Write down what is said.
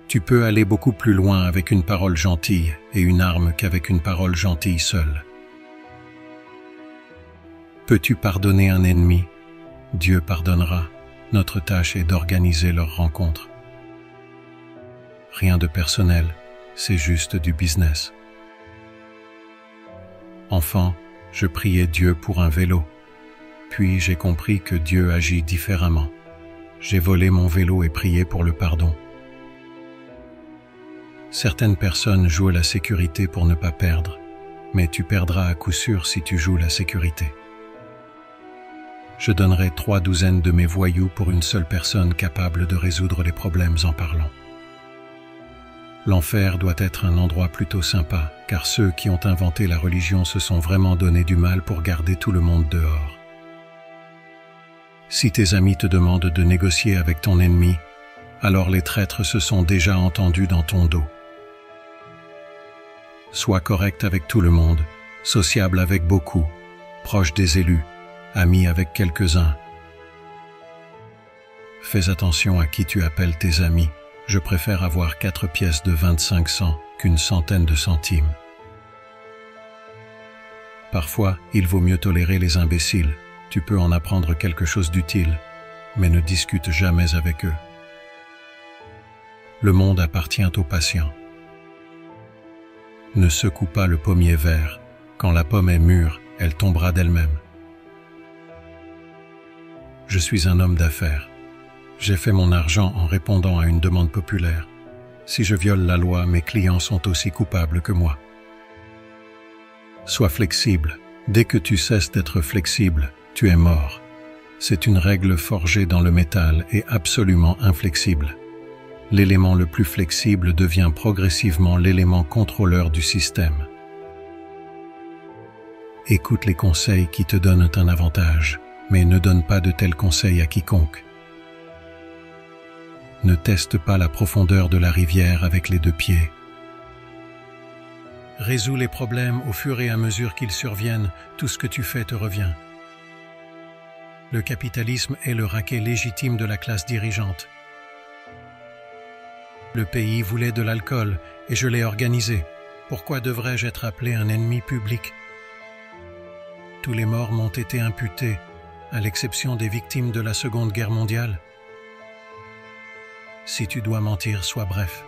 Tu peux aller beaucoup plus loin avec une parole gentille et une arme qu'avec une parole gentille seule. Peux-tu pardonner un ennemi? Dieu pardonnera. Notre tâche est d'organiser leur rencontre. Rien de personnel, c'est juste du business. Enfant, je priais Dieu pour un vélo. Puis j'ai compris que Dieu agit différemment. J'ai volé mon vélo et prié pour le pardon. Certaines personnes jouent la sécurité pour ne pas perdre, mais tu perdras à coup sûr si tu joues la sécurité. Je donnerai 3 douzaines de mes voyous pour une seule personne capable de résoudre les problèmes en parlant. L'enfer doit être un endroit plutôt sympa, car ceux qui ont inventé la religion se sont vraiment donné du mal pour garder tout le monde dehors. Si tes amis te demandent de négocier avec ton ennemi, alors les traîtres se sont déjà entendus dans ton dos. Sois correct avec tout le monde, sociable avec beaucoup, proche des élus, ami avec quelques-uns. Fais attention à qui tu appelles tes amis. Je préfère avoir 4 pièces de 25 cents qu'une centaine de centimes. Parfois, il vaut mieux tolérer les imbéciles. Tu peux en apprendre quelque chose d'utile, mais ne discute jamais avec eux. Le monde appartient aux patients. Ne secoue pas le pommier vert. Quand la pomme est mûre, elle tombera d'elle-même. Je suis un homme d'affaires. J'ai fait mon argent en répondant à une demande populaire. Si je viole la loi, mes clients sont aussi coupables que moi. Sois flexible. Dès que tu cesses d'être flexible, tu es mort. C'est une règle forgée dans le métal et absolument inflexible. L'élément le plus flexible devient progressivement l'élément contrôleur du système. Écoute les conseils qui te donnent un avantage, mais ne donne pas de tels conseils à quiconque. Ne teste pas la profondeur de la rivière avec les 2 pieds. Résous les problèmes au fur et à mesure qu'ils surviennent, tout ce que tu fais te revient. Le capitalisme est le racket légitime de la classe dirigeante. Le pays voulait de l'alcool et je l'ai organisé. Pourquoi devrais-je être appelé un ennemi public? Tous les morts m'ont été imputés, à l'exception des victimes de la Seconde Guerre mondiale. Si tu dois mentir, sois bref.